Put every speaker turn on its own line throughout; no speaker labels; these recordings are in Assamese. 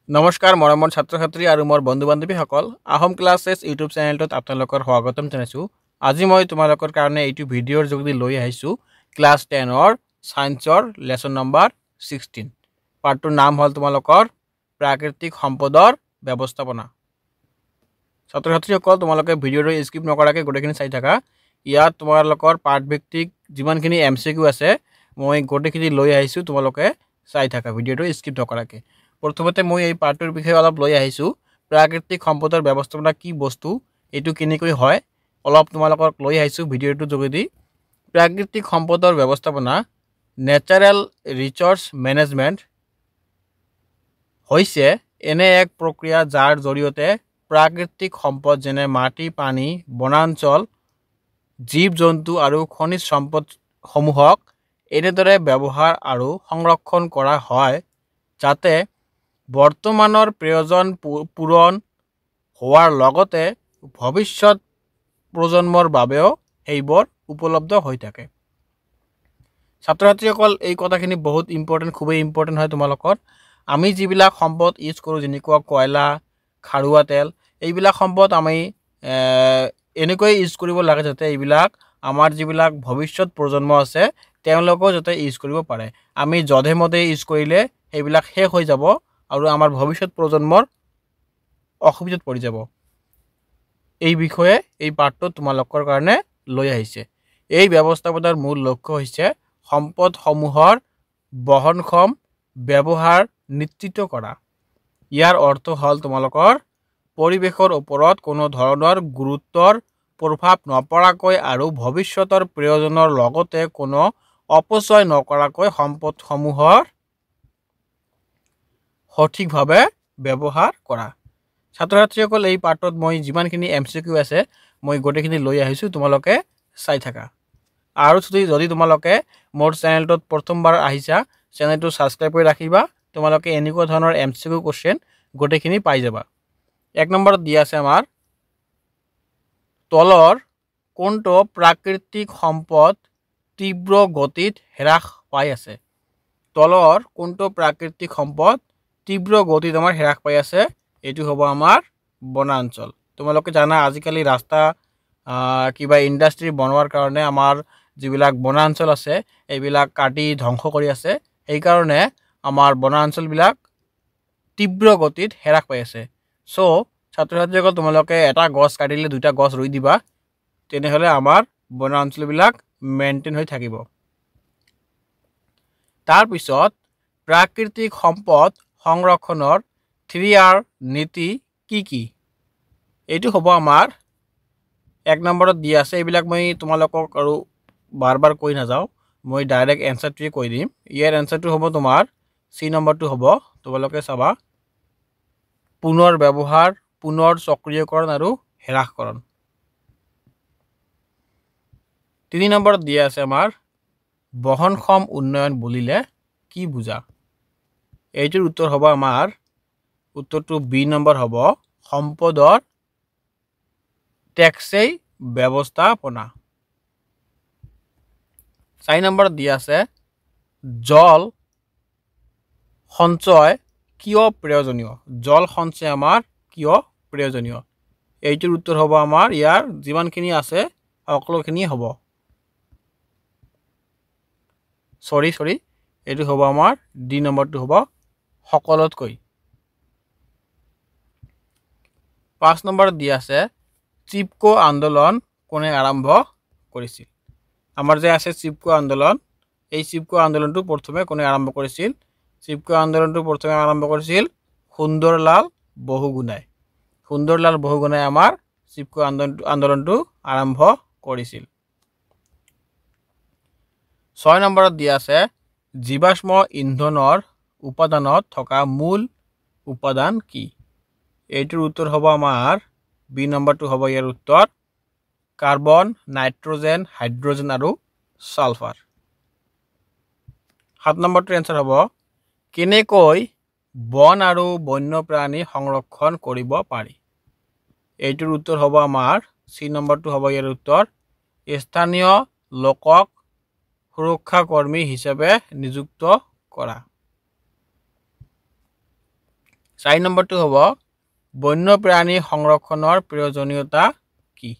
নমস্কাৰ মৰমৰ ছাত্ৰ ছাত্ৰী আৰু মোৰ বন্ধু বান্ধৱীসকল আহোম ক্লাছেছ ইউটিউব চেনেলটোত আপোনালোকৰ স্বাগতম জনাইছোঁ। আজি মই তোমালোকৰ কাৰণে এইটো ভিডিঅ'ৰ যোগেদি লৈ আহিছোঁ ক্লাছ 10ৰ ছায়েন্সৰ লেচন নম্বৰ 16। পাৰ্টটোৰ নাম হ'ল তোমালোকৰ প্ৰাকৃতিক সম্পদৰ ব্যৱস্থাপনা। ছাত্ৰ ছাত্ৰীসকল তোমালোকে ভিডিঅ'টো স্কিপ নকৰাকৈ গোটেইখিনি চাই থাকা। ইয়াত তোমালোকৰ পাৰ্ট ভিত্তিক যিমানখিনি MCQ আছে মই গোটেইখিনি লৈ আহিছোঁ, তোমালোকে চাই থাকা ভিডিঅ'টো স্কিপ নকৰাকৈ। প্ৰথমতে মই এই পাৰ্টৰ বিষয়ে অলপ লৈ আহিছোঁ। প্ৰাকৃতিক সম্পদৰ ব্যৱস্থাপনা কি বস্তু, এইটো কেনেকৈ হয় অলপ তোমালোকক লৈ আহিছোঁ ভিডিঅ'টোৰ যোগেদি। প্ৰাকৃতিক সম্পদৰ ব্যৱস্থাপনা নেচাৰেল ৰিচৰ্চ মেনেজমেণ্ট হৈছে এনে এক প্ৰক্ৰিয়া যাৰ জৰিয়তে প্ৰাকৃতিক সম্পদ যেনে মাটি, পানী, বনাঞ্চল, জীৱ জন্তু আৰু খনিজ সম্পদসমূহক এনেদৰে ব্যৱহাৰ আৰু সংৰক্ষণ কৰা হয় যাতে বৰ্তমানৰ প্ৰয়োজন পূৰণ হোৱাৰ লগতে ভৱিষ্যত প্ৰজন্মৰ বাবেও সেইবোৰ উপলব্ধ হৈ থাকে। ছাত্ৰ ছাত্ৰীসকল এই কথাখিনি বহুত ইম্পৰ্টেণ্ট, খুবেই ইম্পৰ্টেণ্ট হয় তোমালোকৰ। আমি যিবিলাক সম্পদ ইউজ কৰোঁ যেনেকুৱা কয়লা, খাৰুৱা তেল, এইবিলাক সম্পদ আমি এনেকৈ ইউজ কৰিব লাগে যাতে এইবিলাক আমাৰ যিবিলাক ভৱিষ্যত প্ৰজন্ম আছে তেওঁলোকেও যাতে ইউজ কৰিব পাৰে। আমি যধে মধে ইউজ কৰিলে সেইবিলাক শেষ হৈ যাব আৰু আমাৰ ভৱিষ্যত প্ৰজন্মৰ অসুবিধাত পৰি যাব। এই বিষয়ে এই পাঠটো তোমালোকৰ কাৰণে লৈ আহিছে। এই ব্যৱস্থাপনাৰ মূল লক্ষ্য হৈছে সম্পদসমূহৰ বহনক্ষম ব্যৱহাৰ নিশ্চিত কৰা। ইয়াৰ অৰ্থ হ'ল তোমালোকৰ পৰিৱেশৰ ওপৰত কোনো ধৰণৰ গুৰুত্বৰ প্ৰভাৱ নপৰাকৈ আৰু ভৱিষ্যতৰ প্ৰয়োজনৰ লগতে কোনো অপচয় নকৰাকৈ সম্পদসমূহৰ সঠিকভাৱে ব্যৱহাৰ কৰা। ছাত্ৰ ছাত্ৰীসকল এই পাঠত মই যিমানখিনি MCQ আছে মই গোটেইখিনি লৈ আহিছোঁ, তোমালোকে চাই থাকা। আৰু যদি তোমালোকে মোৰ চেনেলটোত প্ৰথমবাৰ আহিছা চেনেলটো ছাবস্ক্ৰাইব কৰি ৰাখিবা। তোমালোকে এনেকুৱা ধৰণৰ MCQ কুৱেশ্যন গোটেইখিনি পাই যাবা। 1 নম্বৰত দিয়া আছে আমাৰ তলৰ কোনটো প্ৰাকৃতিক সম্পদ তীব্ৰ গতিত হ্ৰাস পাই আছে। তলৰ কোনটো প্ৰাকৃতিক সম্পদ তীব্ৰ গতিত আমাৰ হ্ৰাস পাই আছে, এইটো হ'ব আমাৰ বনাঞ্চল। তোমালোকে জানা আজিকালি ৰাস্তা কিবা ইণ্ডাষ্ট্ৰি বনোৱাৰ কাৰণে আমাৰ যিবিলাক বনাঞ্চল আছে এইবিলাক কাটি ধ্বংস কৰি আছে, সেইকাৰণে আমাৰ বনাঞ্চলবিলাক তীব্ৰ গতিত হ্ৰাস পাই আছে। চ' ছাত্ৰ ছাত্ৰীসকল তোমালোকে এটা গছ কাটিলে 2টা গছ ৰুই দিবা, তেনেহ'লে আমাৰ বনাঞ্চলবিলাক মেইনটেইন হৈ থাকিব। তাৰপিছত প্ৰাকৃতিক সম্পদ সংৰক্ষণৰ 3R নীতি কি কি, এইটো হ'ব আমাৰ 1 নম্বৰত দিয়া আছে। এইবিলাক মই তোমালোকক আৰু বাৰ বাৰ কৈ নাযাওঁ, মই ডাইৰেক্ট এনচাৰটোৱে কৈ দিম। ইয়াৰ এনচাৰটো হ'ব তোমাৰ C নম্বৰটো হ'ব, তোমালোকে চাবা পুনৰ ব্যৱহাৰ, পুনৰ সক্ৰিয়কৰণ আৰু হ্ৰাসকৰণ। 3 নম্বৰত দিয়া আছে আমাৰ বহনক্ষম উন্নয়ন বুলিলে কি বুজা। এইটোৰ উত্তৰ হ'ব আমাৰ উত্তৰটো B নম্বৰ হ'ব সম্পদৰ টেকসই ব্যৱস্থাপনা। 4 নম্বৰত দিয়া আছে জল সঞ্চয় কিয় প্ৰয়োজনীয়। জল সঞ্চয় আমাৰ কিয় প্ৰয়োজনীয়, এইটোৰ উত্তৰ হ'ব আমাৰ ইয়াৰ যিমানখিনি আছে সকলোখিনি হ'ব সৰি এইটো হ'ব আমাৰ D নম্বৰটো হ'ব সকলোতকৈ। 5 নম্বৰত দিয়া আছে চিপকো আন্দোলন কোনে আৰম্ভ কৰিছিল। আমাৰ যে আছে চিপকো আন্দোলন, এই চিপকো আন্দোলনটো প্ৰথমে কোনে আৰম্ভ কৰিছিল। চিপকো আন্দোলনটো প্ৰথমে আৰম্ভ কৰিছিল সুন্দৰলাল বহুগুণাই। সুন্দৰলাল বহুগুণাই আমাৰ চিপকো আন্দোলনটো আৰম্ভ কৰিছিল। 6 নম্বৰত দিয়া আছে জীৱাশ্ম ইন্ধনৰ উপাদানত থকা মূল উপাদান কি। এইটোৰ উত্তৰ হ'ব আমাৰ B নম্বৰটো হ'ব ইয়াৰ উত্তৰ কাৰ্বন, নাইট্ৰজেন, হাইড্ৰজেন আৰু সালফাৰ। 7 নম্বৰটোৰ এনচাৰ হ'ব কেনেকৈ বন আৰু বন্যপ্ৰাণী সংৰক্ষণ কৰিব পাৰি। এইটোৰ উত্তৰ হ'ব আমাৰ C নম্বৰটো হ'ব ইয়াৰ উত্তৰ স্থানীয় লোকক সুৰক্ষা কৰ্মী হিচাপে নিযুক্ত কৰা। 4 নম্বৰটো হ'ব বন্যপ্ৰাণী সংৰক্ষণৰ প্ৰয়োজনীয়তা কি?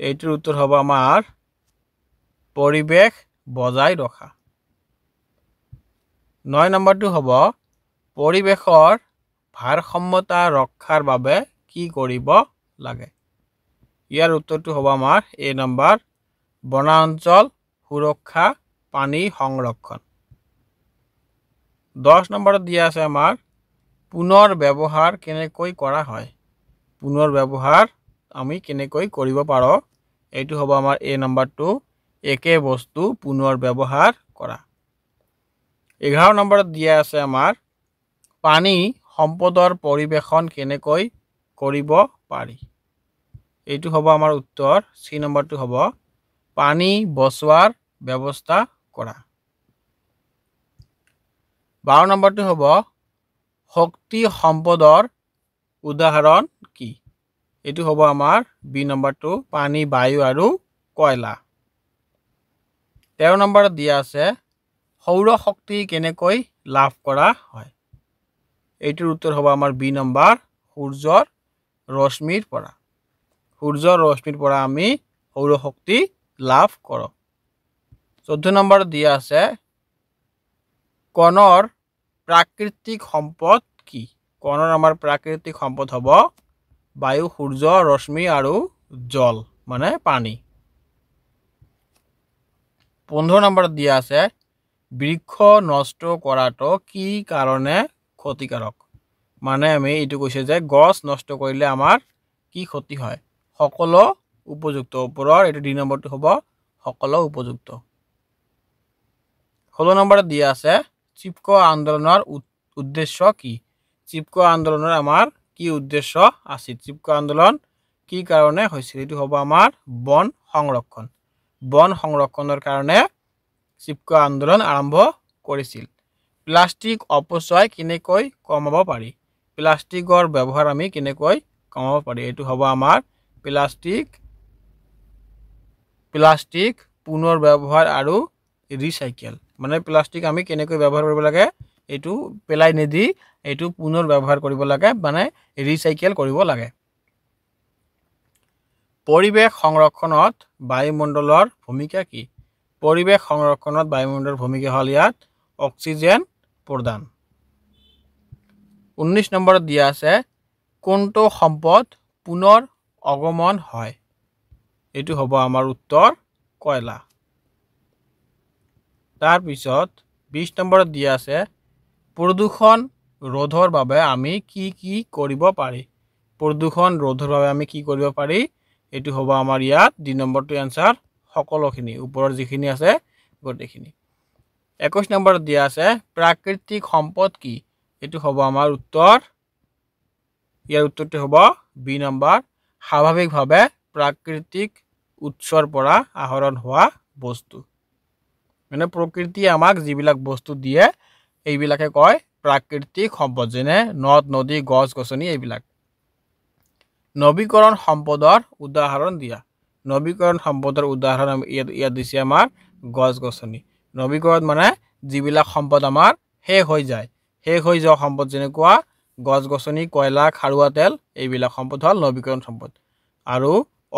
এইটোৰ উত্তৰ হ'ব আমাৰ পৰিৱেশ বজাই ৰখা। 9 নম্বৰটো হ'ব পৰিৱেশৰ ভাৰসাম্যতা ৰক্ষাৰ বাবে কি কৰিব লাগে? ইয়াৰ উত্তৰটো হ'ব আমাৰ এ নম্বৰ বনাঞ্চল সুৰক্ষা পানী সংৰক্ষণ। 10 নম্বৰত দিয়া আছে আমাৰ পুনৰ ব্যৱহাৰ কেনেকৈ কৰা হয়? পুনৰ ব্যৱহাৰ আমি কেনেকৈ কৰিব পাৰোঁ? এইটো হ'ব আমাৰ এ নম্বৰটো একে বস্তু পুনৰ ব্যৱহাৰ কৰা। 11 নম্বৰত দিয়া আছে আমাৰ পানী সম্পদৰ পৰিৱেশন কেনেকৈ কৰিব পাৰি? এইটো হ'ব আমাৰ উত্তৰ চি নম্বৰটো হ'ব পানী বচোৱাৰ ব্যৱস্থা কৰা। 12 নম্বৰটো হ'ব শক্তি সম্পদৰ উদাহৰণ কি? এইটো হ'ব আমাৰ বি নম্বৰটো পানী বায়ু আৰু কয়লা। 13 নম্বৰত দিয়া আছে সৌৰ শক্তি কেনেকৈ লাভ কৰা হয়? এইটোৰ উত্তৰ হ'ব আমাৰ বি নম্বৰ সূৰ্যৰ ৰশ্মিৰ পৰা। সূৰ্যৰ ৰশ্মিৰ পৰা আমি সৌৰ শক্তি লাভ কৰোঁ। 14 নম্বৰত দিয়া আছে কণৰ প্ৰাকৃতিক সম্পদ কি? কণৰ আমাৰ প্ৰাকৃতিক সম্পদ হ'ব বায়ু, সূৰ্য ৰশ্মি আৰু জল মানে পানী। 15 নম্বৰত দিয়া আছে বৃক্ষ নষ্ট কৰাটো কি কাৰণে ক্ষতিকাৰক? মানে আমি এইটো কৈছে যে গছ নষ্ট কৰিলে আমাৰ কি ক্ষতি হয়? সকলো উপযুক্ত। ওপৰৰ এইটো ডি নম্বৰটো হ'ব সকলো উপযুক্ত। 16 নম্বৰত দিয়া আছে চিপকো আন্দোলনৰ উদ্দেশ্য কি? চিপকো আন্দোলনৰ আমাৰ কি উদ্দেশ্য আছিল? চিপকো আন্দোলন কি কাৰণে হৈছিল? এইটো হ'ব আমাৰ বন সংৰক্ষণ। বন সংৰক্ষণৰ কাৰণে চিপকো আন্দোলন আৰম্ভ কৰিছিল। প্লাষ্টিক অপচয় কেনেকৈ কমাব পাৰি? প্লাষ্টিকৰ ব্যৱহাৰ আমি কেনেকৈ কমাব পাৰি? এইটো হ'ব আমাৰ প্লাষ্টিক পুনৰ ব্যৱহাৰ আৰু ৰিচাইকেল। মানে প্লাষ্টিক আমি কেনেকৈ ব্যৱহাৰ কৰিব লাগে? এইটো পেলাই নিদি এইটো পুনৰ ব্যৱহাৰ কৰিব লাগে, মানে ৰিচাইকেল কৰিব লাগে। পৰিৱেশ সংৰক্ষণত বায়ুমণ্ডলৰ ভূমিকা কি? পৰিৱেশ সংৰক্ষণত বায়ুমণ্ডলৰ ভূমিকা হ'ল ইয়াত অক্সিজেন প্ৰদান। 19 নম্বৰত দিয়া আছে কোনটো সম্পদ পুনৰ আগমন হয়? এইটো হ'ব আমাৰ উত্তৰ কয়লা। তাৰপিছত 20 নম্বৰত দিয়া আছে প্ৰদূষণ ৰোধৰ বাবে আমি কি কি কৰিব পাৰি? প্ৰদূষণ ৰোধৰ বাবে আমি কি কৰিব পাৰি? এইটো হ'ব আমাৰ ইয়াত ডি নম্বৰটো এনসাৰ সকলোখিনি, ওপৰৰ যিখিনি আছে গোটেইখিনি। 21 নম্বৰত দিয়া আছে প্ৰাকৃতিক সম্পদ কি? এইটো হ'ব আমাৰ উত্তৰ, ইয়াৰ উত্তৰটো হ'ব বি নম্বৰ স্বাভাৱিকভাৱে প্ৰাকৃতিক উৎসৰ পৰা আহৰণ হোৱা বস্তু। মানে প্ৰকৃতিয়ে আমাক যিবিলাক বস্তু দিয়ে এইবিলাকে কয় প্ৰাকৃতিক সম্পদ, যেনে নদ নদী গছ গছনি এইবিলাক। নৱীকৰণ সম্পদৰ উদাহৰণ দিয়া। নৱীকৰণ সম্পদৰ উদাহৰণ ইয়াত দিছে আমাৰ গছ গছনি। নৱীকৰণ মানে যিবিলাক সম্পদ আমাৰ শেষ হৈ যায়, শেষ হৈ যোৱা সম্পদ যেনেকুৱা গছ গছনি, কয়লা, খাৰুৱা তেল, এইবিলাক সম্পদ হ'ল নৱীকৰণ সম্পদ। আৰু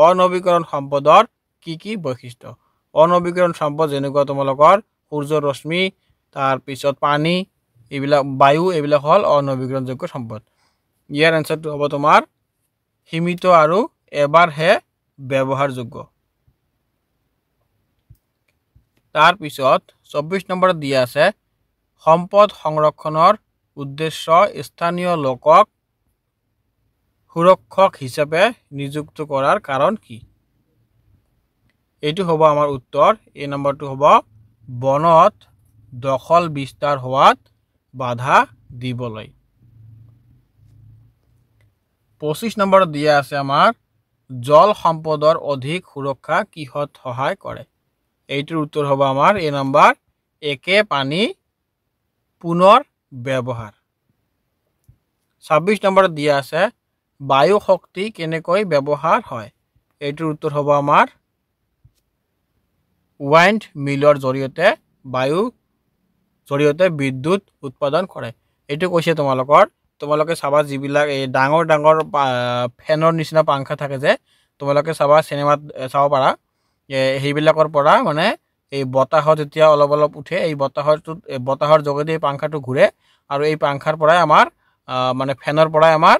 অনৱীকৰণ সম্পদৰ কি কি বৈশিষ্ট্য? অনৱীকৰণ সম্পদ যেনেকুৱা তোমালোকৰ সূৰ্যৰ ৰশ্মি, তাৰপিছত পানী, এইবিলাক বায়ু, এইবিলাক হ'ল অনৱীকৰণযোগ্য সম্পদ। ইয়াৰ এনসাৰটো হ'ব তোমাৰ সীমিত আৰু এবাৰহে ব্যৱহাৰযোগ্য। তাৰপিছত 24 নম্বৰত দিয়া আছে সম্পদ সংৰক্ষণৰ উদ্দেশ্য স্থানীয় লোকক সুৰক্ষক হিচাপে নিযুক্ত কৰাৰ কাৰণ কি? এইটো হ'ব আমাৰ উত্তৰ, এই নম্বৰটো হ'ব বনত দখল বিস্তাৰ হোৱাত বাধা দিবলৈ। 25 নম্বৰত দিয়া আছে আমাৰ জল সম্পদৰ অধিক সুৰক্ষা কিহত সহায় কৰে? এইটোৰ উত্তৰ হ'ব আমাৰ এই নম্বৰ একে পানী পুনৰ ব্যৱহাৰ। 26 নম্বৰত দিয়া আছে বায়ু শক্তি কেনেকৈ ব্যৱহাৰ হয়? এইটোৰ উত্তৰ হ'ব আমাৰ উইণ্ড মিলৰ জৰিয়তে বিদ্যুৎ উৎপাদন কৰে। এইটো কৈছে তোমালোকৰ তোমালোকে চাবা যিবিলাক এই ডাঙৰ ডাঙৰ ফেনৰ নিচিনা পাংখা থাকে যে তোমালোকে চাবা চিনেমাত চাব পাৰা সেইবিলাকৰ পৰা মানে এই বতাহত যেতিয়া অলপ অলপ উঠে এই বতাহৰ যোগেদি এই পাংখাটো ঘূৰে আৰু এই পাংখাৰ পৰাই আমাৰ মানে ফেনৰ পৰাই আমাৰ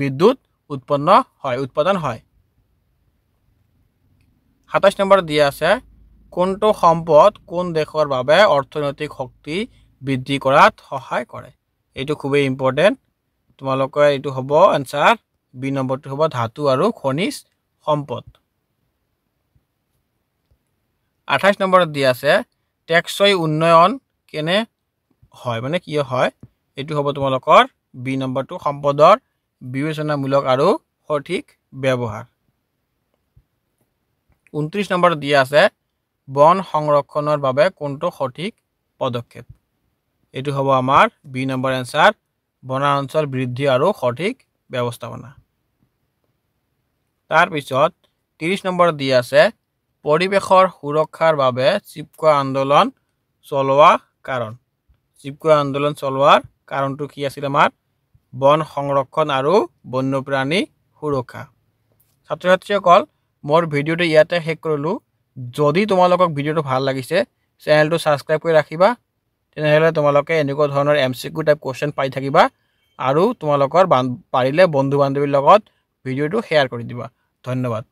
বিদ্যুৎ উৎপাদন হয় ২৭ নম্বৰত দিয়া আছে কোনটো সম্পদ কোন দেশৰ বাবে অৰ্থনৈতিক শক্তি বৃদ্ধি কৰাত সহায় কৰে এইটো খুবেই ইম্পৰ্টেন্ট তোমালোকৰ এইটো হ'ব আনসাৰ বি নম্বৰটো হ'ব ধাতু আৰু খনিজ সম্পদ ২৮ নম্বৰত দিয়া আছে টেকসই উন্নয়ন কেনে হয় মানে কি হয় এইটো হ'ব তোমালোকৰ বি নম্বৰটো সম্পদৰ বিবেচনামূলক আৰু সঠিক ব্যৱহাৰ ২৯ নম্বৰত দিয়া আছে বন সংৰক্ষণৰ বাবে কোনটো সঠিক পদক্ষেপ এইটো হ'ব আমাৰ বি নম্বৰ আনসাৰ বনাঞ্চল বৃদ্ধি আৰু সঠিক ব্যৱস্থাপনা তাৰ পিছত ৩০ নম্বৰত দিয়া আছে পৰিৱেশৰ সুৰক্ষাৰ বাবে চিপকো আন্দোলন চলোৱাৰ কাৰণটো কি আছিল আমাৰ বন সংৰক্ষণ আৰু বন্যপ্ৰাণী সুৰক্ষা ছাত্ৰ ছাত্ৰীসকল মোৰ ভিডিওটো ইয়াতে শেষ কৰিলোঁ যদি তোমালোকক ভিডিওটো ভাল লাগিছে চেনেলটো সাবস্ক্ৰাইব কৰি ৰাখিবা তেনেহলে তোমালোকে এনেকুৱা ধৰণৰ এমসিকিউ টাইপ কোৱেশ্চন পাই থাকিবা আৰু তোমালোকৰ পাৰিলে বন্ধু বান্ধৱীৰ লগত ভিডিওটো শেয়াৰ কৰি দিবা ধন্যবাদ